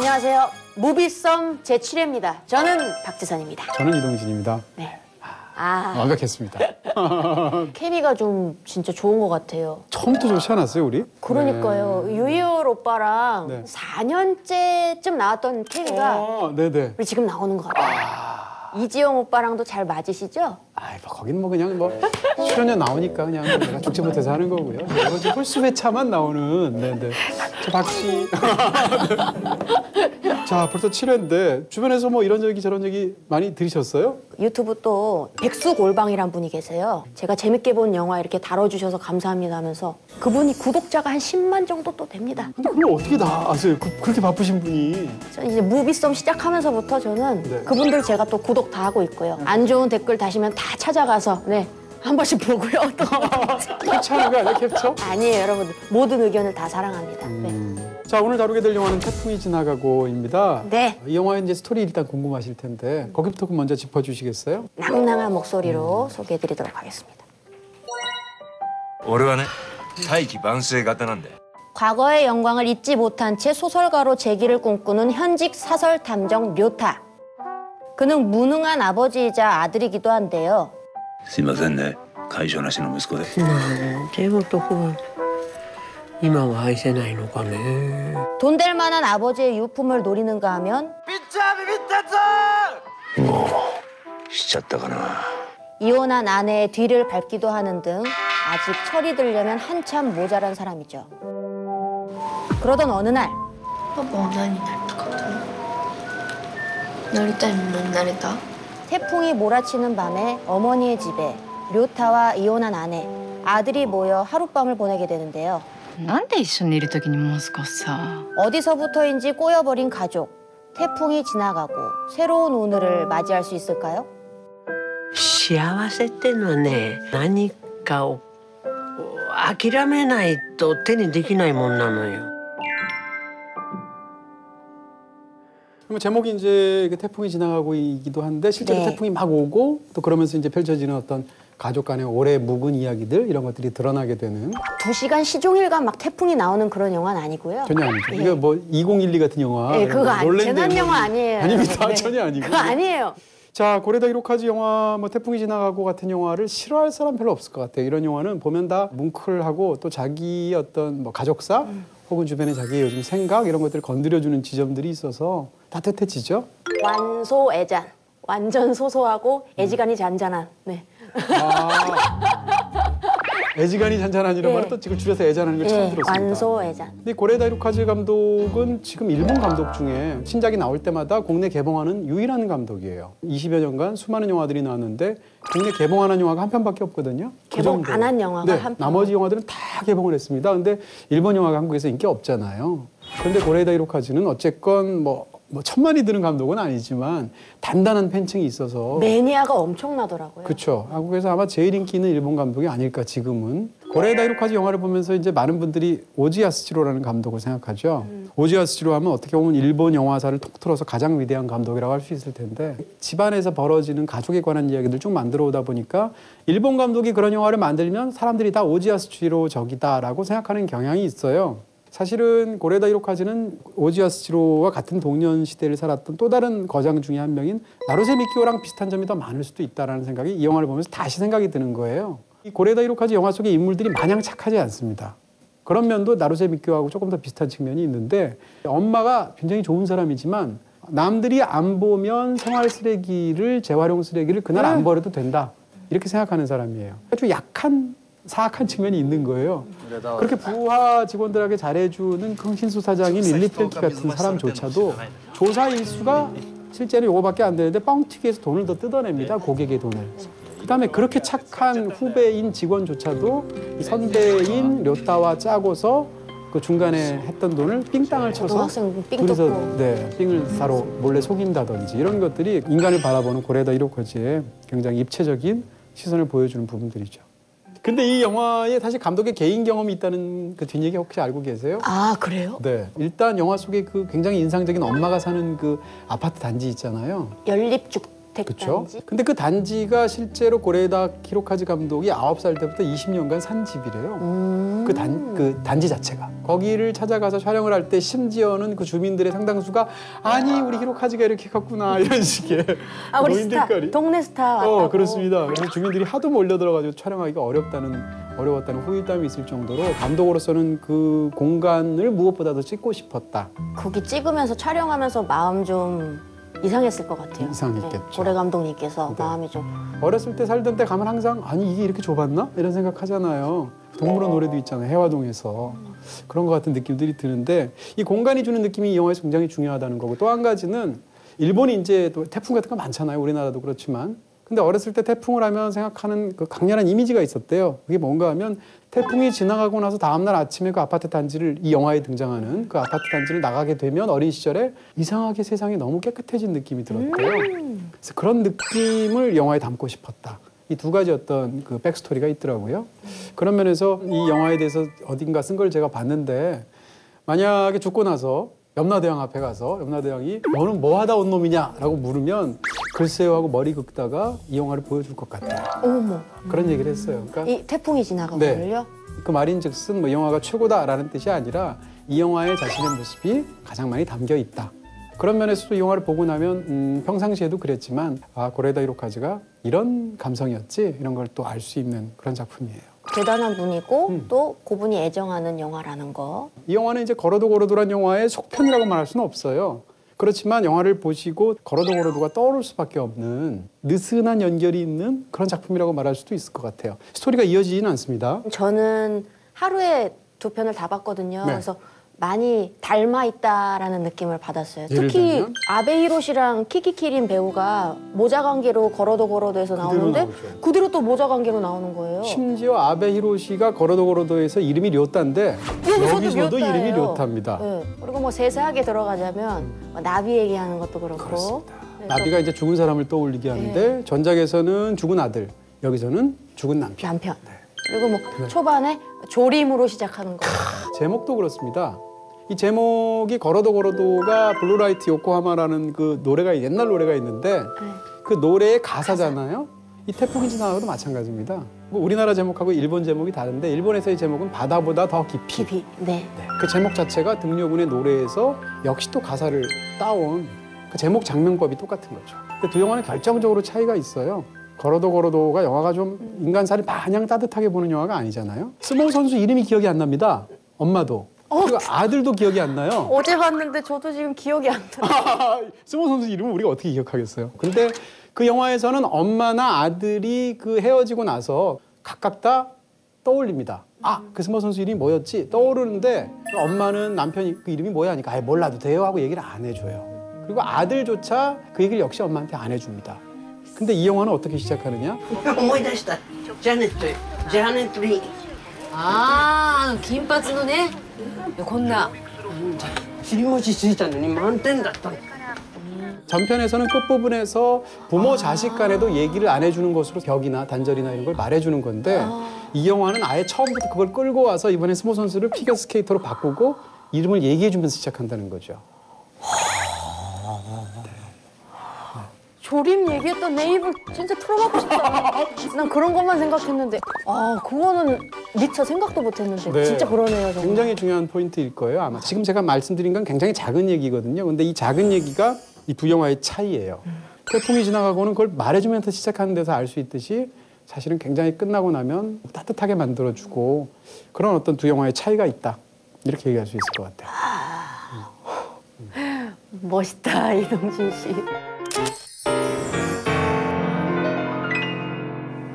안녕하세요. 무비썸 제7회입니다. 저는 박지선입니다. 저는 이동진입니다. 네. 완벽했습니다. 케미가 좀 진짜 좋은 것 같아요. 처음부터 좀 시원했어요, 우리? 그러니까요. 네. 유희열 오빠랑 네. 4년째쯤 나왔던 케미가 네네. 우리 지금 나오는 것 같아요. 이지영 오빠랑도 잘 맞으시죠? 아이, 뭐, 거긴 뭐 그냥 뭐 출연료 나오니까 그냥 내가 죽지 못해서 하는 거고요. 이거 홀수배차만 나오는. 네네. 저 박씨. 자, 벌써 7회인데 주변에서 뭐 이런 얘기 저런 얘기 많이 들으셨어요? 유튜브 또 백수골방이란 분이 계세요. 제가 재밌게 본 영화 이렇게 다뤄주셔서 감사합니다 하면서 그분이 구독자가 한 10만 정도 또 됩니다. 근데 그걸 어떻게 다 아세요? 그렇게 바쁘신 분이. 저는 이제 무비썸 시작하면서부터 저는 네. 그분들 제가 또 구독 다 하고 있고요. 안 좋은 댓글 다시면 다 찾아가서 한 번씩 보고요. 또 캡처하는 거 아니야, 캡처? 아니에요, 여러분들. 모든 의견을 다 사랑합니다. 자, 오늘 다루게 될 영화는 태풍이 지나가고입니다. 네. 이 영화의 이제 스토리 일단 궁금하실 텐데 거기부터 먼저 짚어주시겠어요? 낭낭한 목소리로 소개해드리도록 하겠습니다. 俺はね大器晩成型なんだよ 과거의 영광을 잊지 못한 채 소설가로 재기를 꿈꾸는 현직 사설 탐정 료타. 그는 무능한 아버지이자 아들이기도 한데요. すいませんね会社なしの息子ででもどこは今は愛せないのかね 돈 될 만한 아버지의 유품을 노리는가 하면 もうしちゃったかな 이혼한 아내의 뒤를 밟기도 하는 등 아직 철이 들려면 한참 모자란 사람이죠. 그러던 어느 날 パパは何になりたかったの？なりたいものになれた？ 태풍이 몰아치는 밤에 어머니의 집에 료타와 이혼한 아내, 아들이 모여 하룻밤을 보내게 되는데요. なんで一緒にいる時にもう少しさ 어디서부터인지 꼬여버린 가족. 태풍이 지나가고 새로운 오늘을 맞이할 수 있을까요? 幸せってのはね何かを諦めないと手にできないもんなのよ 그럼 제목이 이제 태풍이 지나가고이기도 한데 실제로 네. 태풍이 막 오고 또 그러면서 이제 펼쳐지는 어떤 가족 간의 오래 묵은 이야기들 이런 것들이 드러나게 되는 2시간 시종일관 막 태풍이 나오는 그런 영화는 아니고요. 전혀 아니죠. 예. 이거 뭐 2012 같은 영화. 네, 그거 아니에요. 놀랜드 재난 영화 뭐 아니에요. 아닙니다. 네. 전혀 아니고. 그거 아니에요. 자, 고레다 히로카즈 영화 뭐 태풍이 지나가고 같은 영화를 싫어할 사람 별로 없을 것 같아요. 이런 영화는 보면 다 뭉클하고 또 자기 어떤 뭐 가족사 혹은 주변의 자기의 요즘 생각 이런 것들을 건드려주는 지점들이 있어서 따뜻해지죠. 완소애잔. 완전 소소하고 애지간히 잔잔한. 네. 애지간히 잔잔한 이런 네. 말을 또 지금 줄여서 애잔하는 걸 처음 네, 들었습니다. 완소애잔. 근데 고레다 히로카즈 감독은 지금 일본 감독 중에 신작이 나올 때마다 국내 개봉하는 유일한 감독이에요. 20여 년간 수많은 영화들이 나왔는데 국내 개봉하는 영화가 한 편밖에 없거든요. 개봉 안 한 영화가 한 편. 나머지 영화들은 다 개봉을 했습니다. 근데 일본 영화가 한국에서 인기 없잖아요. 그런데 고레다 히로카즈는 어쨌건 뭐 천만이 드는 감독은 아니지만 단단한 팬층이 있어서 매니아가 엄청나더라고요. 그렇죠. 한국에서 아마 제일 인기 있는 일본 감독이 아닐까 지금은. 고레다 히로카즈 영화를 보면서 이제 많은 분들이 오지 야스지로라는 감독을 생각하죠. 오지 야스지로 하면 어떻게 보면 일본 영화사를 통틀어서 가장 위대한 감독이라고 할 수 있을 텐데 집안에서 벌어지는 가족에 관한 이야기들 쭉 만들어 오다 보니까 일본 감독이 그런 영화를 만들면 사람들이 다 오지 야스지로 적이다라고 생각하는 경향이 있어요. 사실은 고레다 히로카즈는 오지 야스지로와 같은 동년 시대를 살았던 또 다른 거장 중에 한 명인 나루세 미키오랑 비슷한 점이 더 많을 수도 있다라는 생각이 이 영화를 보면서 다시 생각이 드는 거예요. 이 고레다 히로카즈 영화 속의 인물들이 마냥 착하지 않습니다. 그런 면도 나루세 미키오하고 조금 더 비슷한 측면이 있는데 엄마가 굉장히 좋은 사람이지만 남들이 안 보면 생활 쓰레기를 재활용 쓰레기를 그날 안 버려도 된다 이렇게 생각하는 사람이에요. 아주 약한 사악한 측면이 있는 거예요. 그렇게 부하 직원들에게 잘해주는 흥신소 사장인 릴리필키 같은 사람조차도 조사 일수가 실제로 요거밖에 안 되는데 뻥튀기해서 돈을 더 뜯어냅니다. 고객의 돈을. 그다음에 그렇게 착한 후배인 직원조차도 이 선배인 료타와 짜고서 그 중간에 했던 돈을 삥땅을 쳐서 고등학생 삥 둘이서 뜯고. 삥을 사러 몰래 속인다든지 이런 것들이 인간을 바라보는 고레다 히로카즈의 굉장히 입체적인 시선을 보여주는 부분들이죠. 근데 이 영화에 사실 감독의 개인 경험이 있다는 그 뒷얘기 혹시 알고 계세요? 아, 그래요? 네. 일단 영화 속에 그 굉장히 인상적인 엄마가 사는 그 아파트 단지 있잖아요. 연립주택 그렇죠? 주택단지. 근데 그 단지가 실제로 고레에다 히로카즈 감독이 9살 때부터 20년간 산 집이래요. 그 단지 자체가. 거기를 찾아가서 촬영을 할 때 심지어는 그 주민들의 상당수가 아니 우리 히로카즈가 이렇게 갔구나 이런 식의 우리 스타, 노인들거리. 동네 스타 왔다고. 그렇습니다. 그래서 주민들이 하도 몰려들어가지고 촬영하기가 어려웠다는 후일담이 있을 정도로 감독으로서는 그 공간을 무엇보다도 찍고 싶었다. 거기 찍으면서 촬영하면서 마음 좀 이상했을 것 같아요. 이상했겠죠. 고래 감독님께서 네. 마음이 좀. 어렸을 때 살던 때 가면 항상 아니 이게 이렇게 좁았나? 이런 생각하잖아요. 동물원 노래도 있잖아요. 해화동에서. 그런 것 같은 느낌들이 드는데 이 공간이 주는 느낌이 이 영화에서 굉장히 중요하다는 거고 또 한 가지는 일본이 이제 또 태풍 같은 거 많잖아요. 우리나라도 그렇지만. 근데 어렸을 때 태풍을 하면 생각하는 그 강렬한 이미지가 있었대요. 그게 뭔가 하면 태풍이 지나가고 나서 다음날 아침에 그 아파트 단지를 이 영화에 등장하는 그 아파트 단지를 나가게 되면 어린 시절에 이상하게 세상이 너무 깨끗해진 느낌이 들었대요. 그래서 그런 느낌을 영화에 담고 싶었다. 이 두 가지 어떤 그 백스토리가 있더라고요. 그런 면에서 이 영화에 대해서 어딘가 쓴 걸 제가 봤는데 만약에 죽고 나서 염라대왕 앞에 가서 염라대왕이 너는 뭐 하다 온 놈이냐라고 물으면 글쎄요 하고 머리 긁다가 이 영화를 보여줄 것 같아요. 어머. 그런 얘기를 했어요. 그러니까 이 태풍이 지나가고요. 그 말인즉슨 뭐 영화가 최고다라는 뜻이 아니라 이 영화에 자신의 모습이 가장 많이 담겨 있다. 그런 면에서도 이 영화를 보고 나면 평상시에도 그랬지만 고레에다 히로카즈가 이런 감성이었지 이런 걸 또 알 수 있는 그런 작품이에요. 대단한 분이고 또 그분이 애정하는 영화라는 거. 이 영화는 이제 걸어도 걸어도란 영화의 속편이라고 말할 수는 없어요. 그렇지만 영화를 보시고 걸어도 걸어도가 떠오를 수밖에 없는 느슨한 연결이 있는 그런 작품이라고 말할 수도 있을 것 같아요. 스토리가 이어지지는 않습니다. 저는 하루에 2편을 다 봤거든요. 네. 그래서 많이 닮아 있다라는 느낌을 받았어요. 예를 특히 들면? 아베 히로시랑 키키키린 배우가 모자 관계로 걸어도 걸어도에서 나오는데 나오죠. 그대로 또 모자 관계로 나오는 거예요. 심지어 아베 히로시가 걸어도 걸어도에서 이름이 료타인데 여기서도 료타예요. 이름이 료타입니다. 네. 그리고 뭐 세세하게 들어가자면 뭐 나비 얘기하는 것도 그렇고. 그렇습니다. 그래서 나비가 이제 죽은 사람을 떠올리게 하는데 전작에서는 죽은 아들, 여기서는 죽은 남편. 남편. 그리고 뭐 초반에 조림으로 시작하는 거. 제목도 그렇습니다. 이 제목이 걸어도 걸어도가 블루라이트 요코하마라는 그 노래가 옛날 노래가 있는데 그 노래의 가사잖아요. 이 태풍이 지나가도 마찬가지입니다. 뭐 우리나라 제목하고 일본 제목이 다른데 일본에서의 제목은 바다보다 더 깊이. 깊이. 네. 그 제목 자체가 등려군의 노래에서 역시 또 가사를 따온 그 제목 장면법이 똑같은 거죠. 그 두 영화는 결정적으로 차이가 있어요. 걸어도 걸어도가 영화가 좀 인간살이 마냥 따뜻하게 보는 영화가 아니잖아요. 스모 선수 이름이 기억이 안 납니다. 엄마도. 그리고 아들도 기억이 안 나요. 어제 봤는데 저도 지금 기억이 안 나요. 스모 선수 이름은 우리가 어떻게 기억하겠어요. 근데 그 영화에서는 엄마나 아들이 그 헤어지고 나서 각각 다 떠올립니다. 그 스모 선수 이름이 뭐였지? 떠오르는데 엄마는 남편이 그 이름이 뭐야 하니까 몰라도 돼요 하고 얘기를 안 해줘요. 그리고 아들조차 그 얘기를 역시 엄마한테 안 해줍니다. 근데 이 영화는 어떻게 시작하느냐? 思い出したジャネットリー金髪のねこんな尻餅ついたのに満点だったの 전편에서는 끝부분에서 부모 자식 간에도 얘기를 안 해주는 것으로 벽이나 단절이나 이런 걸 말해주는 건데 이 영화는 아예 처음부터 그걸 끌고 와서 이번에 스모 선수를 피겨스케이터로 바꾸고 이름을 얘기해주면서 시작한다는 거죠. 조림 얘기했던 내 입을 진짜 틀어받고 싶다. 난 그런 것만 생각했는데 그거는 미처 생각도 못했는데 네. 진짜 그러네요. 정말. 굉장히 중요한 포인트일 거예요. 아마 지금 제가 말씀드린 건 굉장히 작은 얘기거든요. 근데 이 작은 얘기가 이 두 영화의 차이예요. 태풍이 지나가고는 그걸 말해주면서 시작하는 데서 알 수 있듯이 사실은 굉장히 끝나고 나면 따뜻하게 만들어주고 그런 어떤 두 영화의 차이가 있다. 이렇게 얘기할 수 있을 것 같아요. 멋있다 이동진 씨.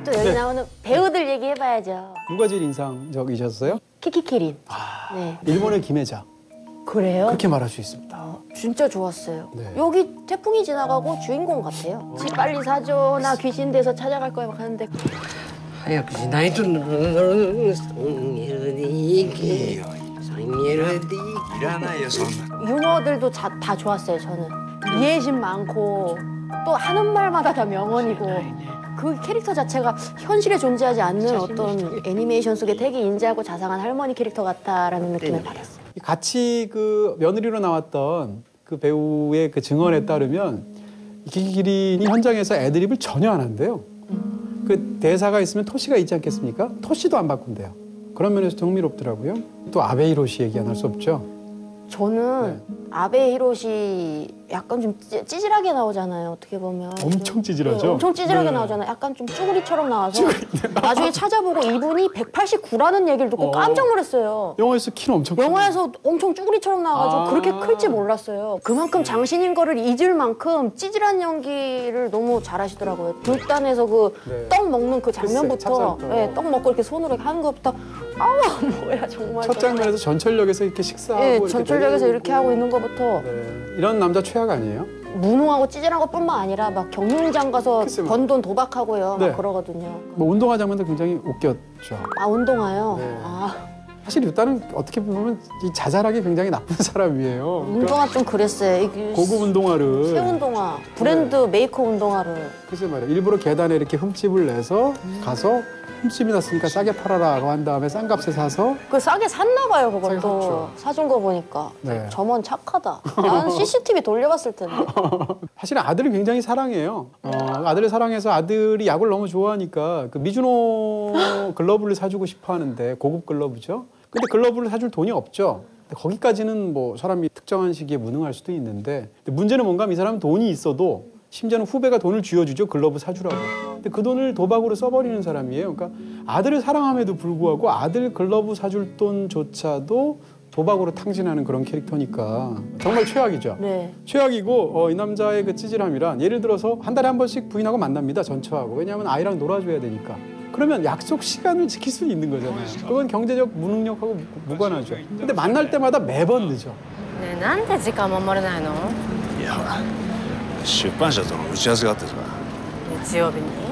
또 여기 네. 나오는 배우들 얘기해봐야죠. 누가 제일 인상적이셨어요? 키키키린. 네. 일본의 김혜자. 그래요? 그렇게 말할 수 있습니다. 진짜 좋았어요. 네. 여기 태풍이 지나가고 주인공 같아요. 집 빨리 사줘. 나 귀신 돼서 찾아갈 거야 막 하는데 早くしないと3LD いらないよそんな 유머들도 다 좋았어요. 저는 이해심 많고 또 하는 말마다 다 명언이고 그 캐릭터 자체가 현실에 존재하지 않는 어떤 애니메이션 속의 되게 인자하고 자상한 할머니 캐릭터 같다라는 느낌을 받았어요. 같이 그 며느리로 나왔던 그 배우의 그 증언에 따르면 기기린이 현장에서 애드립을 전혀 안 한대요. 그 대사가 있으면 토시가 있지 않겠습니까? 토시도 안 바꾼대요. 그런 면에서 흥미롭더라고요. 또 아베 히로시 얘기 안 할 수 없죠. 저는 아베 히로시 약간 좀 찌질하게 나오잖아요. 어떻게 보면 엄청 찌질하죠? 엄청 찌질하게 네. 나오잖아요. 약간 좀 쭈구리처럼 나와서 나중에 찾아보고 이분이 189라는 얘기를 듣고 깜짝 놀랐어요. 영화에서 키는 엄청 크고. 영화에서 엄청 쭈구리처럼 나와가지고 그렇게 클지 몰랐어요. 그만큼 장신인 거를 잊을 만큼 찌질한 연기를 너무 잘하시더라고요. 불단에서 그 떡 네. 먹는 그 장면부터 찹쌀떡. 네, 떡 먹고 이렇게 손으로 이렇게 하는 것부터 뭐야 정말. 첫 장면에서 전철역에서 이렇게 식사하고 네, 이렇게 전철역에서 내려오고. 이렇게 하고 있는 것부터 네. 이런 남자 최악 아니에요? 무능하고 찌질한 것뿐만 아니라 막 경유장 가서 글쎄 뭐. 번 돈 도박하고요. 네. 막 그러거든요. 뭐 운동화 장면도 굉장히 웃겼죠. 아 운동화요? 네. 아 사실 일단은 어떻게 보면 이 자잘하게 굉장히 나쁜 사람이에요. 운동화 좀 그랬어요. 이게 고급 운동화를 새 운동화, 브랜드 메이커 운동화를. 글쎄 말이야. 일부러 계단에 이렇게 흠집을 내서 가서 흠집이 났으니까 싸게 팔아라고 한 다음에 싼 값에 사서 그 싸게 샀나 봐요, 싸게 그것도. 샀죠. 사준 거 보니까. 네. 점원 착하다. 나는 CCTV 돌려봤을 텐데. 사실은 아들을 굉장히 사랑해요. 아들을 사랑해서 아들이 야구를 너무 좋아하니까 그 미즈노 글러브를 사주고 싶어 하는데 고급 글러브죠. 근데 글러브를 사줄 돈이 없죠. 근데 거기까지는 뭐 사람이 특정한 시기에 무능할 수도 있는데 근데 문제는 뭔가 하면 이 사람은 돈이 있어도 심지어는 후배가 돈을 쥐어주죠. 글러브 사주라고. 근데 그 돈을 도박으로 써버리는 사람이에요. 그러니까 아들을 사랑함에도 불구하고 아들 글러브 사줄 돈조차도 도박으로 탕진하는 그런 캐릭터니까 정말 최악이죠. 네. 최악이고 이 남자의 그 찌질함이란 예를 들어서 한 달에 한 번씩 부인하고 만납니다. 전처하고. 왜냐하면 아이랑 놀아줘야 되니까. 그러면 약속 시간을 지킬 수 있는 거잖아요. 그건 경제적 무능력하고 무관하죠. 근데 만날 때마다 매번 늦어. ねえなんで時間守れないのいやほら出版社との打ち合わせがあってさ日曜日に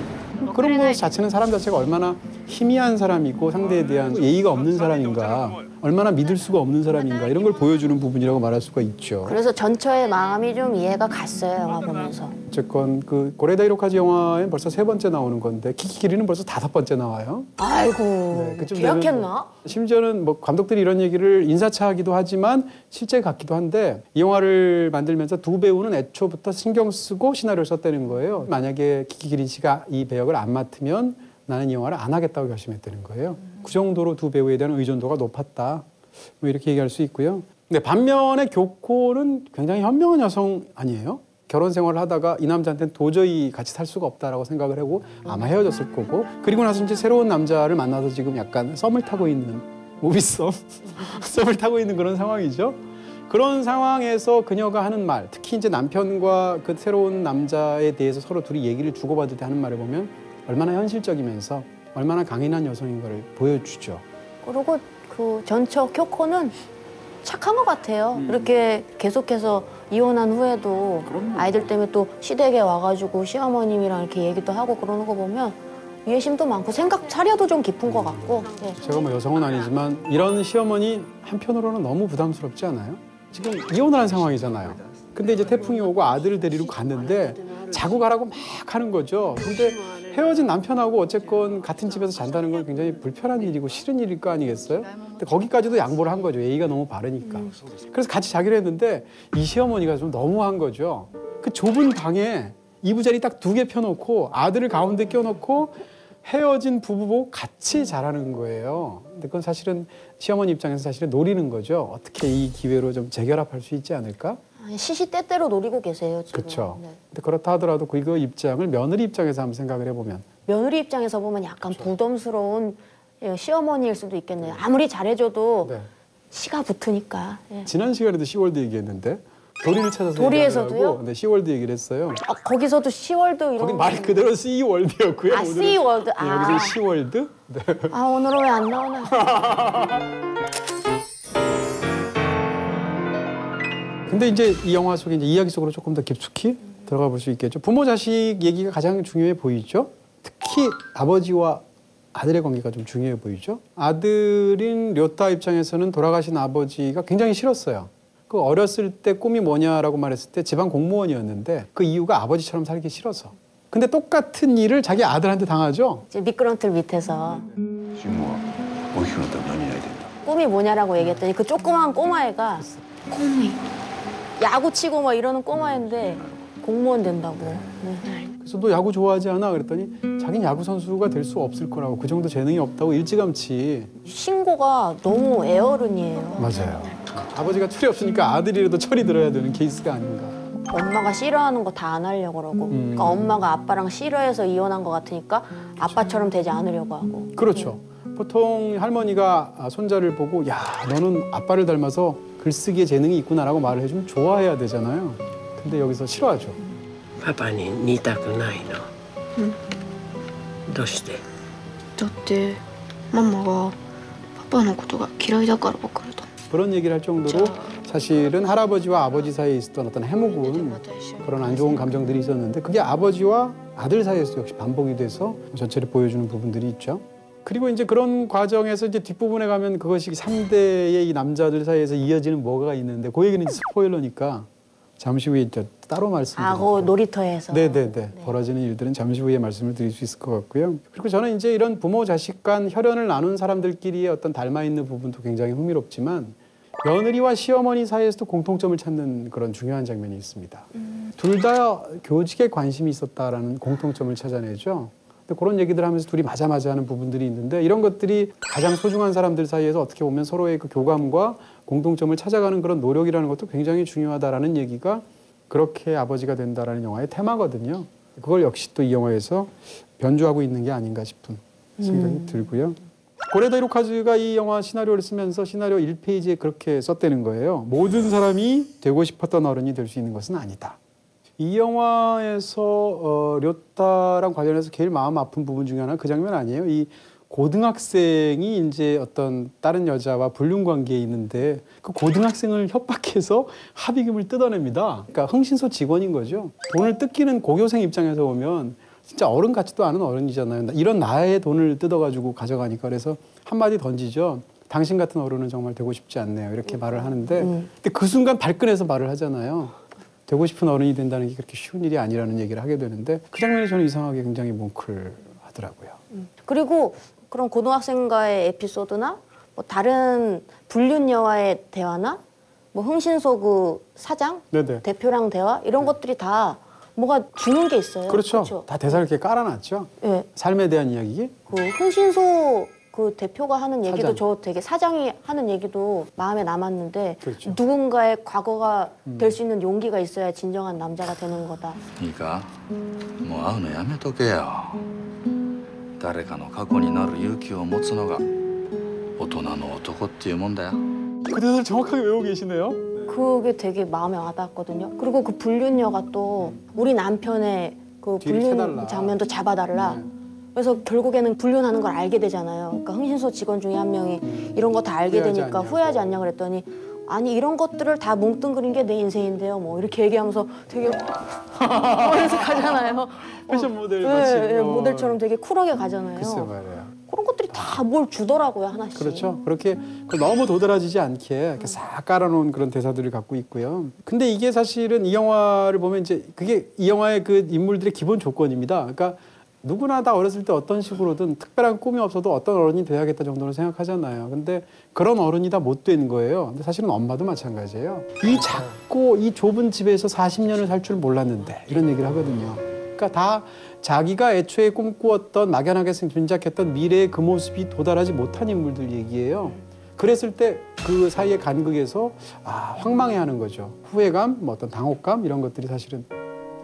그런 것 자체는 사람 자체가 얼마나 희미한 사람이고 상대에 대한 예의가 없는 사람인가, 얼마나 믿을 수가 없는 사람인가 이런 걸 보여주는 부분이라고 말할 수가 있죠. 그래서 전처의 마음이 좀 이해가 갔어요, 영화 보면서. 어쨌건 그 고레다 히로카즈 영화에 벌써 3번째 나오는 건데 키키키리는 벌써 5번째 나와요. 아이고, 그쯤 계약했나? 심지어는 뭐 감독들이 이런 얘기를 인사차하기도 하지만 실제 같기도 한데 이 영화를 만들면서 두 배우는 애초부터 신경 쓰고 시나리오를 썼다는 거예요. 만약에 키키키린 씨가 이 배역을 안 맡으면 나는 이 영화를 안 하겠다고 결심했다는 거예요. 그 정도로 두 배우에 대한 의존도가 높았다. 뭐 이렇게 얘기할 수 있고요. 근데 반면에 교코는 굉장히 현명한 여성 아니에요? 결혼 생활을 하다가 이 남자한테는 도저히 같이 살 수가 없다라고 생각을 하고 아마 헤어졌을 거고 그리고 나서 이제 새로운 남자를 만나서 지금 약간 썸을 타고 있는 모비썸 썸을 타고 있는 그런 상황이죠. 그런 상황에서 그녀가 하는 말, 특히 이제 남편과 그 새로운 남자에 대해서 서로 둘이 얘기를 주고받을 때 하는 말을 보면 얼마나 현실적이면서 얼마나 강인한 여성인 걸 보여주죠. 그리고 그 전처 교코는 착한 것 같아요. 이렇게 계속해서 이혼한 후에도 아이들 때문에 또 시댁에 와가지고 시어머님이랑 이렇게 얘기도 하고 그러는 거 보면 이해심도 많고 생각 차려도 좀 깊은 것 같고. 네. 제가 뭐 여성은 아니지만 이런 시어머니 한편으로는 너무 부담스럽지 않아요? 지금 이혼을 한 상황이잖아요. 근데 이제 태풍이 오고 아들을 데리러 갔는데 자고 가라고 막 하는 거죠. 근데 헤어진 남편하고 어쨌건 같은 집에서 잔다는 건 굉장히 불편한 일이고 싫은 일일 거 아니겠어요? 근데 거기까지도 양보를 한 거죠. 예의가 너무 바르니까. 그래서 같이 자기로 했는데 이 시어머니가 좀 너무한 거죠. 그 좁은 방에 이부자리 딱 2개 펴놓고 아들을 가운데 껴놓고 헤어진 부부 보고 같이 자라는 거예요. 근데 그건 사실은 시어머니 입장에서 사실은 노리는 거죠. 어떻게 이 기회로 좀 재결합할 수 있지 않을까? 시시때때로 노리고 계세요, 지금. 그렇죠. 네. 근데 그렇다 하더라도 그 입장을 며느리 입장에서 한번 생각을 해보면 며느리 입장에서 보면 약간 부담스러운 시어머니일 수도 있겠네요. 아무리 잘해줘도 네. 시가 붙으니까. 예. 지난 시간에도 시월드 얘기했는데 도리를 찾아서 도리에서도요? 얘기하려고 네, 시월드 얘기를 했어요. 아, 거기서도 시월드 이런. 거긴 말 그대로 시월드였고요. 아, 시월드. 네, 여기서 시월드. 네. 아, 오늘은 왜 안 나오나. 근데 이제 이 영화 속에 이제 이야기 속으로 조금 더 깊숙이 들어가 볼 수 있겠죠. 부모 자식 얘기가 가장 중요해 보이죠. 특히 아버지와 아들의 관계가 좀 중요해 보이죠. 아들인 료타 입장에서는 돌아가신 아버지가 굉장히 싫었어요. 그 어렸을 때 꿈이 뭐냐라고 말했을 때 지방 공무원이었는데 그 이유가 아버지처럼 살기 싫어서. 근데 똑같은 일을 자기 아들한테 당하죠. 이제 미끄럼틀 밑에서 慎吾は大きくなったら何になりたいんだ 꿈이 뭐냐라고 얘기했더니 그 조그만 꼬마애가 꿈이 야구 치고 막 이러는 꼬마애인데 공무원 된다고. 네. 그래서 너 야구 좋아하지 않아? 그랬더니 자기는 야구 선수가 될 수 없을 거라고 그 정도 재능이 없다고 일찌감치. 신고가 너무 애어른이에요. 맞아요. 아버지가 철이 없으니까 아들이라도 철이 들어야 되는 케이스가 아닌가. 엄마가 싫어하는 거 다 안 하려고 그러고 그러니까 엄마가 아빠랑 싫어해서 이혼한 것 같으니까 아빠처럼 되지 않으려고 하고. 그렇죠. 보통 할머니가 손자를 보고 야 너는 아빠를 닮아서 글쓰기에 재능이 있구나라고 말을 해주면 좋아해야 되잖아요. 근데 여기서 싫어하죠. パパに似たくないの。どうして？だってママがパパのことが嫌いだから別れたの。 그런 얘기를 할 정도로 사실은 할아버지와 아버지 사이에 있었던 어떤 해묵은 그런 안 좋은 감정들이 있었는데 그게 아버지와 아들 사이에서 역시 반복이 돼서 전체를 보여주는 부분들이 있죠. 그리고 이제 그런 과정에서 이제 뒷부분에 가면 그것이 3대의 이 남자들 사이에서 이어지는 뭐가 있는데 그 얘기는 스포일러니까 잠시 후에 이제 따로 말씀드릴게요. 그 놀이터에서. 네네네. 벌어지는 일들은 잠시 후에 말씀을 드릴 수 있을 것 같고요. 그리고 저는 이제 이런 부모 자식 간 혈연을 나눈 사람들끼리의 어떤 닮아 있는 부분도 굉장히 흥미롭지만 며느리와 시어머니 사이에서도 공통점을 찾는 그런 중요한 장면이 있습니다. 둘 다 교직에 관심이 있었다라는 공통점을 찾아내죠. 근데 그런 얘기들 하면서 둘이 맞아 하는 부분들이 있는데 이런 것들이 가장 소중한 사람들 사이에서 어떻게 보면 서로의 그 교감과 공통점을 찾아가는 그런 노력이라는 것도 굉장히 중요하다라는 얘기가 그렇게 아버지가 된다라는 영화의 테마거든요. 그걸 역시 또 이 영화에서 변주하고 있는 게 아닌가 싶은 생각이 들고요. 고레다 히로카즈가 이 영화 시나리오를 쓰면서 시나리오 1페이지에 그렇게 썼다는 거예요. 모든 사람이 되고 싶었던 어른이 될 수 있는 것은 아니다. 이 영화에서 료타랑 관련해서 제일 마음 아픈 부분 중에 하나 그 장면 아니에요. 이 고등학생이 이제 어떤 다른 여자와 불륜 관계에 있는데 그 고등학생을 협박해서 합의금을 뜯어냅니다. 그러니까 흥신소 직원인 거죠. 돈을 뜯기는 고교생 입장에서 보면 진짜 어른 같지도 않은 어른이잖아요. 이런 나의 돈을 뜯어가지고 가져가니까 그래서 한마디 던지죠. 당신 같은 어른은 정말 되고 싶지 않네요. 이렇게 말을 하는데 근데 그 순간 발끈해서 말을 하잖아요. 되고 싶은 어른이 된다는 게 그렇게 쉬운 일이 아니라는 얘기를 하게 되는데 그 장면이 저는 이상하게 굉장히 뭉클하더라고요. 그리고 그런 고등학생과의 에피소드나 뭐 다른 불륜녀와의 대화나 뭐 흥신소 그 사장 네네. 대표랑 대화 이런 것들이 다 뭐가 주는 게 있어요. 그렇죠. 다 대사를 이렇게 깔아놨죠. 네. 삶에 대한 이야기. 그 흥신소 그 대표가 하는 얘기도 사장. 저 되게 사장이 하는 얘기도 마음에 남았는데 그렇죠. 누군가의 과거가 될 수 있는 용기가 있어야 진정한 남자가 되는 거다. いいかもう会うのやめとけよ誰かの過去になる勇気を持つのが大人の男っていうもんだよ 그 대사를 정확하게 외우고 계시네요. 그게 되게 마음에 와닿았거든요. 그리고 그 불륜녀가 또 우리 남편의 그 뒤를 불륜 캐달라. 장면도 잡아달라. 네. 그래서 결국에는 불륜하는 걸 알게 되잖아요. 그러니까 흥신소 직원 중에 한 명이 이런 거 다 알게 후회하지 되니까 않냐고. 후회하지 않냐 그랬더니 아니 이런 것들을 다 뭉뚱그린 게 내 인생인데요. 뭐 이렇게 얘기하면서 되게 그래서 가잖아요. 패션 모델 네, 같이. 네, 모델처럼 되게 쿨하게 가잖아요. 글쎄 말이에요. 그런 것들이 다 뭘 주더라고요 하나씩. 그렇죠. 그렇게 너무 도드라지지 않게 이렇게 싹 깔아놓은 그런 대사들을 갖고 있고요. 근데 이게 사실은 이 영화를 보면 이제 그게 이 영화의 그 인물들의 기본 조건입니다. 그러니까 누구나 다 어렸을 때 어떤 식으로든 특별한 꿈이 없어도 어떤 어른이 돼야겠다 정도로 생각하잖아요. 근데 그런 어른이 다 못 된 거예요. 근데 사실은 엄마도 마찬가지예요. 이 작고 이 좁은 집에서 40년을 살 줄 몰랐는데 이런 얘기를 하거든요. 그러니까 다 자기가 애초에 꿈꾸었던 막연하게 짐작했던 미래의 그 모습이 도달하지 못한 인물들 얘기예요. 그랬을 때 그 사이의 간극에서 황망해하는 거죠. 후회감, 뭐 어떤 당혹감 이런 것들이 사실은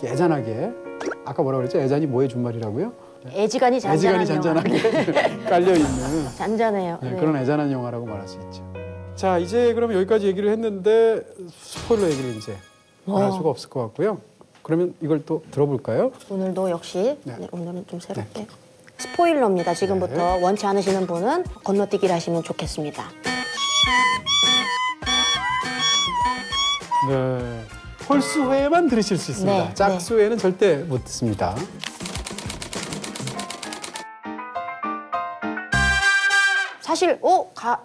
애잔하게 아까 뭐라고 그랬죠? 애잔이 뭐의 준말이라고요? 애지간히 잔잔한 잔잔하게 깔려있는 잔잔해요. 네, 네. 그런 애잔한 영화라고 말할 수 있죠. 자, 이제 그럼 여기까지 얘기를 했는데 스포일러 얘기를 이제 할 수가 없을 것 같고요. 그러면 이걸 또 들어볼까요? 오늘도 역시 네. 네, 오늘은 좀 새롭게 스포일러입니다. 지금부터 네. 원치 않으시는 분은 건너뛰기를 하시면 좋겠습니다. 네. 홀수회만 들으실 수 있습니다. 네, 짝수회는 절대 못 듣습니다. 사실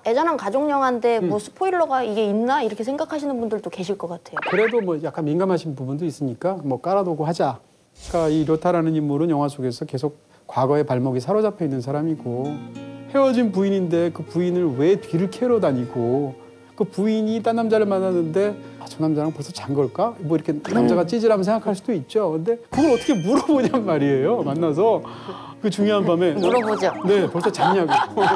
애잔한 가족 영화인데 뭐 스포일러가 이게 있나 이렇게 생각하시는 분들도 계실 것 같아요. 그래도 뭐 약간 민감하신 부분도 있으니까 뭐 깔아두고 하자. 그러니까 이 료타라는 인물은 영화 속에서 계속 과거의 발목이 사로잡혀 있는 사람이고 헤어진 부인인데 그 부인을 왜 뒤를 캐러 다니고 그 부인이 딴 남자를 만났는데 저 남자랑 벌써 잔 걸까? 뭐 이렇게 남자가 찌질하면 생각할 수도 있죠. 근데 그걸 어떻게 물어보냔 말이에요. 만나서 그 중요한 밤에 물어보죠. 네, 벌써 잤냐고.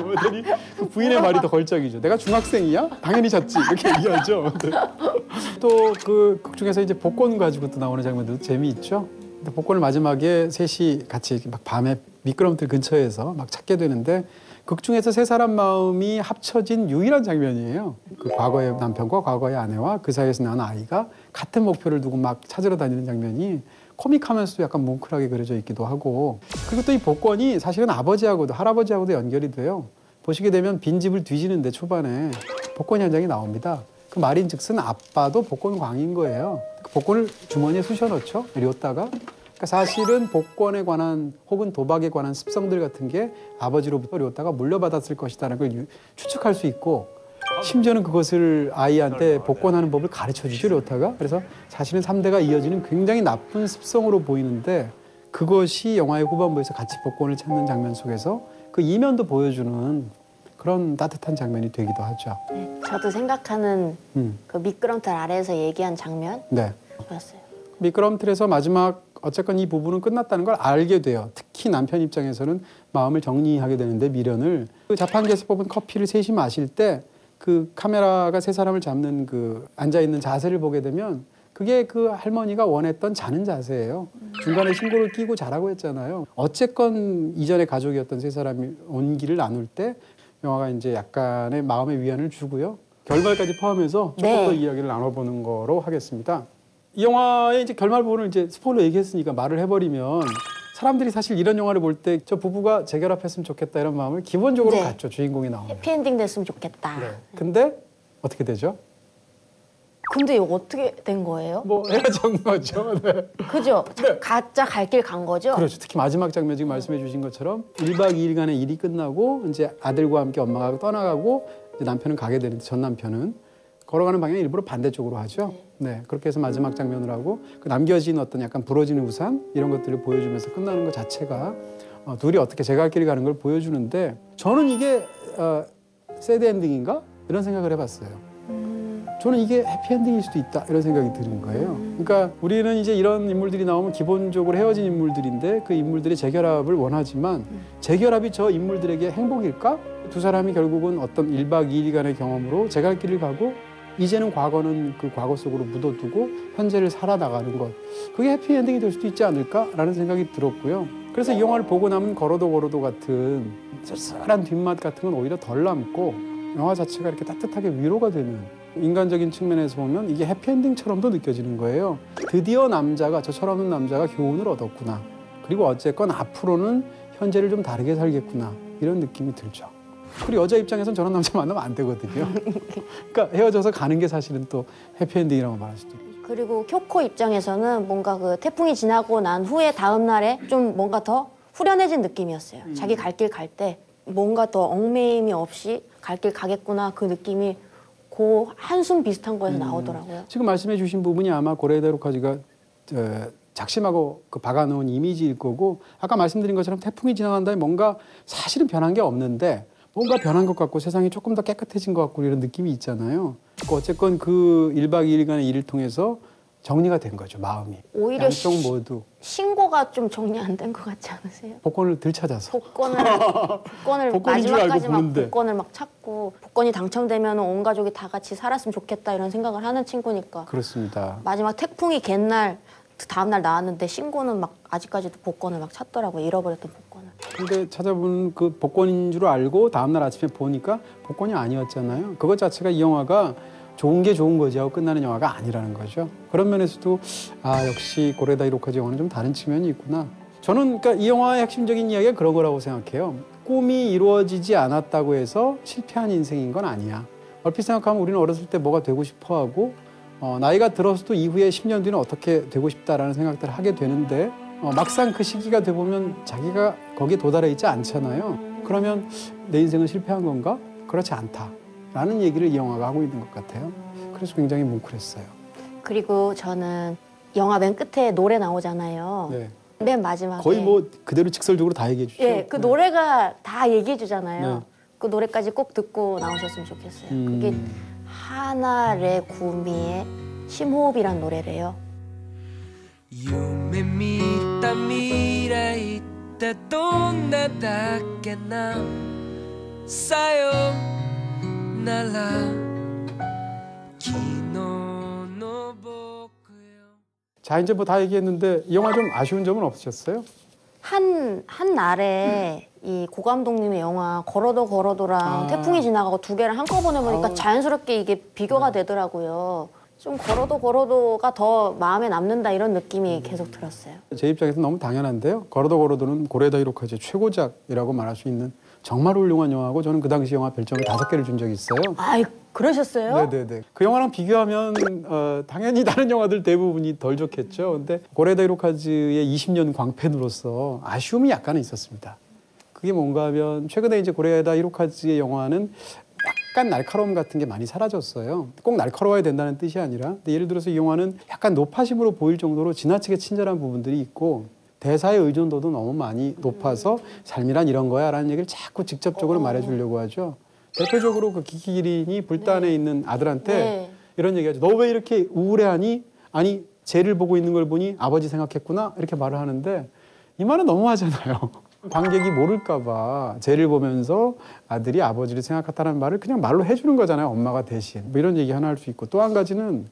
그랬더니 그 부인의 말이 더 걸작이죠. 내가 중학생이야? 당연히 잤지. 이렇게 얘기하죠. 또 그 극 중에서 이제 복권 가지고 또 나오는 장면들도 재미있죠. 근데 복권을 마지막에 셋이 같이 막 밤에 미끄럼틀 근처에서 막 찾게 되는데 극 중에서 세 사람 마음이 합쳐진 유일한 장면이에요. 그 과거의 남편과 과거의 아내와 그 사이에서 낳은 아이가 같은 목표를 두고 막 찾으러 다니는 장면이 코믹하면서도 약간 뭉클하게 그려져 있기도 하고 그리고 또 이 복권이 사실은 아버지하고도 할아버지하고도 연결이 돼요. 보시게 되면 빈집을 뒤지는데 초반에 복권 현장이 나옵니다. 그 말인즉슨 아빠도 복권광인 거예요. 그 복권을 주머니에 쑤셔 넣죠. 려다가. 그러니까 사실은 복권에 관한 혹은 도박에 관한 습성들 같은 게 아버지로부터 려다가 물려받았을 것이라는 걸 추측할 수 있고 심지어는 그것을 아이한테 복권하는 법을 가르쳐주죠, 려다가. 그래서 사실은 3대가 이어지는 굉장히 나쁜 습성으로 보이는데 그것이 영화의 후반부에서 같이 복권을 찾는 장면 속에서 그 이면도 보여주는 그런 따뜻한 장면이 되기도 하죠. 네, 저도 생각하는 그 미끄럼틀 아래에서 얘기한 장면 네. 좋았어요. 미끄럼틀에서 마지막 어쨌건 이 부분은 끝났다는 걸 알게 돼요. 특히 남편 입장에서는 마음을 정리하게 되는데 미련을 그 자판기에서 뽑은 커피를 셋이 마실 때 그 카메라가 세 사람을 잡는 그 앉아 있는 자세를 보게 되면 그게 그 할머니가 원했던 자는 자세예요. 중간에 신고를 끼고 자라고 했잖아요. 어쨌건 이전에 가족이었던 세 사람이 온기를 나눌 때 영화가 이제 약간의 마음의 위안을 주고요. 결말까지 포함해서 조금 네. 더 이야기를 나눠보는 거로 하겠습니다. 이 영화의 이제 결말 부분을 이제 스포일러 얘기했으니까 말을 해버리면 사람들이 사실 이런 영화를 볼 때 저 부부가 재결합했으면 좋겠다 이런 마음을 기본적으로 네. 갖죠. 주인공이 나오면. 해피엔딩 됐으면 좋겠다. 네. 근데 어떻게 되죠? 근데 이거 어떻게 된 거예요? 뭐 헤어진 거죠. 네. 그죠? 네. 각자 갈 길 간 거죠? 그렇죠. 특히 마지막 장면 지금 말씀해 주신 것처럼 1박 2일간의 일이 끝나고 이제 아들과 함께 엄마가 떠나가고 이제 남편은 가게 되는데 전 남편은 걸어가는 방향이 일부러 반대쪽으로 하죠. 네. 그렇게 해서 마지막 장면을 하고 그 남겨진 어떤 약간 부러지는 우산 이런 것들을 보여주면서 끝나는 것 자체가 둘이 어떻게 제 갈 길을 가는 걸 보여주는데 저는 이게 새드 엔딩인가? 이런 생각을 해봤어요. 저는 이게 해피엔딩일 수도 있다 이런 생각이 드는 거예요. 그러니까 우리는 이제 이런 인물들이 나오면 기본적으로 헤어진 인물들인데 그 인물들의 재결합을 원하지만 재결합이 저 인물들에게 행복일까? 두 사람이 결국은 어떤 1박 2일간의 경험으로 제 갈 길을 가고 이제는 과거는 그 과거 속으로 묻어두고 현재를 살아나가는 것. 그게 해피엔딩이 될 수도 있지 않을까라는 생각이 들었고요. 그래서 이 영화를 보고 나면 걸어도 같은 쓸쓸한 뒷맛 같은 건 오히려 덜 남고 영화 자체가 이렇게 따뜻하게 위로가 되는 인간적인 측면에서 보면 이게 해피엔딩처럼도 느껴지는 거예요. 드디어 남자가 저처럼 없는 남자가 교훈을 얻었구나. 그리고 어쨌건 앞으로는 현재를 좀 다르게 살겠구나. 이런 느낌이 들죠. 그리고 여자 입장에서는 저런 남자 만나면 안 되거든요. 그러니까 헤어져서 가는 게 사실은 또 해피엔딩이라고 말할 수도 있고. 그리고 쿄코 입장에서는 뭔가 그 태풍이 지나고 난 후에 다음 날에 좀 뭔가 더 후련해진 느낌이었어요. 자기 갈 길 갈 때 뭔가 더 얽매임이 없이 갈 길 가겠구나 그 느낌이 그 한숨 비슷한 거에서 나오더라고요. 지금 말씀해 주신 부분이 아마 고레에다 히로카즈가 작심하고 그 박아놓은 이미지일 거고 아까 말씀드린 것처럼 태풍이 지나간 다음에 뭔가 사실은 변한 게 없는데 뭔가 변한 것 같고 세상이 조금 더 깨끗해진 것 같고 이런 느낌이 있잖아요. 어쨌건 그 1박 2일간의 일을 통해서 정리가 된 거죠, 마음이. 오히려 양쪽 모두. 신고가 좀 정리 안 된 것 같지 않으세요? 복권을 들찾아서. 복권을 복권인 줄 알고 마지막까지 막 보는데. 복권을 막 찾고 복권이 당첨되면 온 가족이 다 같이 살았으면 좋겠다 이런 생각을 하는 친구니까 그렇습니다. 마지막 태풍이 갠날 다음 날 나왔는데 신고는 막 아직까지도 복권을 막 찾더라고요. 잃어버렸던 복권을. 근데 찾아보는 그 복권인 줄 알고 다음날 아침에 보니까 복권이 아니었잖아요. 그것 자체가 이 영화가 좋은 게 좋은 거지 하고 끝나는 영화가 아니라는 거죠. 그런 면에서도 아 역시 고레에다 히로카즈 영화는 좀 다른 측면이 있구나. 저는 그러니까 이 영화의 핵심적인 이야기가 그런 거라고 생각해요. 꿈이 이루어지지 않았다고 해서 실패한 인생인 건 아니야. 얼핏 생각하면 우리는 어렸을 때 뭐가 되고 싶어 하고 나이가 들어서도 이후에 10년 뒤는 어떻게 되고 싶다라는 생각들을 하게 되는데 막상 그 시기가 돼보면 자기가 거기에 도달해 있지 않잖아요. 그러면 내 인생은 실패한 건가? 그렇지 않다라는 얘기를 이 영화가 하고 있는 것 같아요. 그래서 굉장히 뭉클했어요. 그리고 저는 영화 맨 끝에 노래 나오잖아요. 네. 맨 마지막에. 거의 뭐 그대로 직설적으로 다 얘기해 주죠. 예, 그 네. 노래가 다 얘기해 주잖아요. 네. 그 노래까지 꼭 듣고 나오셨으면 좋겠어요. 그게 하나레 구미의 심호흡이란 노래래요. 夢見た未来ってどんなだっけなさよなら昨日の僕よ 자, 이제 뭐 다 얘기했는데 이 영화 좀 아쉬운 점은 없으셨어요? 한 날에 이 고 감독님의 영화 걸어도 걸어도랑 태풍이 지나가고 두 개를 한꺼번에 보니까 자연스럽게 이게 비교가 되더라고요. 좀 걸어도 걸어도가 더 마음에 남는다 이런 느낌이 계속 들었어요. 제 입장에서 너무 당연한데요. 걸어도 걸어도는 고레다 히로카즈의 최고작이라고 말할 수 있는 정말 훌륭한 영화고 저는 그 당시 영화 별점을 5개를 준 적이 있어요. 아이, 그러셨어요? 네네네. 그 영화랑 비교하면 당연히 다른 영화들 대부분이 덜 좋겠죠. 근데 고레다 히로카즈의 20년 광팬으로서 아쉬움이 약간은 있었습니다. 그게 뭔가 하면 최근에 이제 고레다 히로카즈의 영화는 약간 날카로움 같은 게 많이 사라졌어요. 꼭 날카로워야 된다는 뜻이 아니라 근데 예를 들어서 이 영화는 약간 노파심으로 보일 정도로 지나치게 친절한 부분들이 있고 대사의 의존도도 너무 많이 높아서 삶이란 이런 거야 라는 얘기를 자꾸 직접적으로 말해주려고 하죠. 대표적으로 그 기키기린이 불단에 있는 아들한테 이런 얘기하죠. 너 왜 이렇게 우울해하니? 아니 쟤를 보고 있는 걸 보니 아버지 생각했구나 이렇게 말을 하는데 이 말은 너무하잖아요. 관객이 모를까 봐 쟤를 보면서 아들이 아버지를 생각했다는 말을 그냥 말로 해주는 거잖아요. 엄마가 대신. 뭐 이런 얘기 하나 할 수 있고 또 한 가지는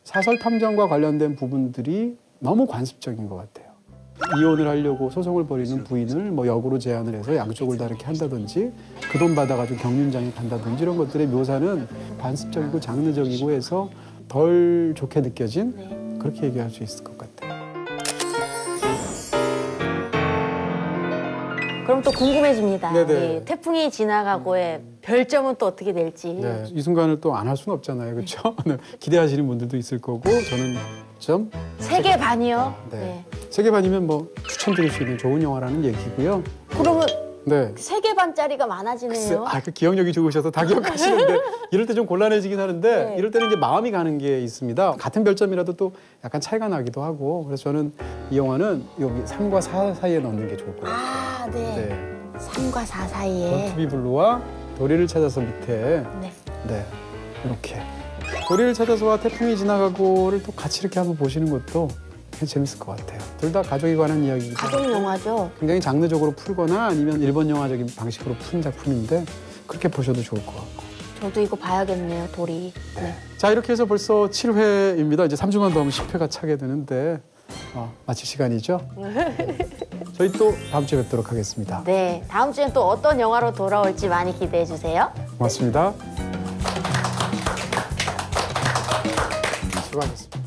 사설 탐정과 관련된 부분들이 너무 관습적인 것 같아요. 이혼을 하려고 소송을 벌이는 부인을 뭐 역으로 제안을 해서 양쪽을 다 이렇게 한다든지 그 돈 받아가지고 경륜장에 간다든지 이런 것들의 묘사는 관습적이고 장르적이고 해서 덜 좋게 느껴진 그렇게 얘기할 수 있을 것 같아요. 그럼 또 궁금해집니다. 네네. 이 태풍이 지나가고의 별점은 또 어떻게 될지. 네, 이 순간을 또 안 할 수는 없잖아요. 그렇죠? 네. 기대하시는 분들도 있을 거고 저는 좀 3개 반이요? 네. 3개 반이면 뭐 추천드릴 수 있는 좋은 영화라는 얘기고요. 그러면 네. 3개 반짜리가 많아지네요. 그 기억력이 좋으셔서 다 기억하시는데 이럴 때 좀 곤란해지긴 하는데 네. 이럴 때는 이제 마음이 가는 게 있습니다. 같은 별점이라도 또 약간 차이가 나기도 하고 그래서 저는 이 영화는 여기 3과 4 사이에 넣는 게 좋을 것 같아요. 아, 네. 네. 3과 4 사이에. 투비블루와 도리를 찾아서 밑에 네. 네, 이렇게 도리를 찾아서와 태풍이 지나가고를 또 같이 이렇게 한번 보시는 것도 재밌을 것 같아요. 둘 다 가족에 관한 이야기이고 가족 영화죠. 굉장히 장르적으로 풀거나 아니면 일본 영화적인 방식으로 푸는 작품인데 그렇게 보셔도 좋을 것 같고. 저도 이거 봐야겠네요, 도리. 네. 자, 이렇게 해서 벌써 7회입니다. 이제 3주만 더 하면 10회가 차게 되는데 마칠 시간이죠. 저희 또 다음 주에 뵙도록 하겠습니다. 네, 다음 주엔 또 어떤 영화로 돌아올지 많이 기대해 주세요. 고맙습니다. 수고하셨습니다.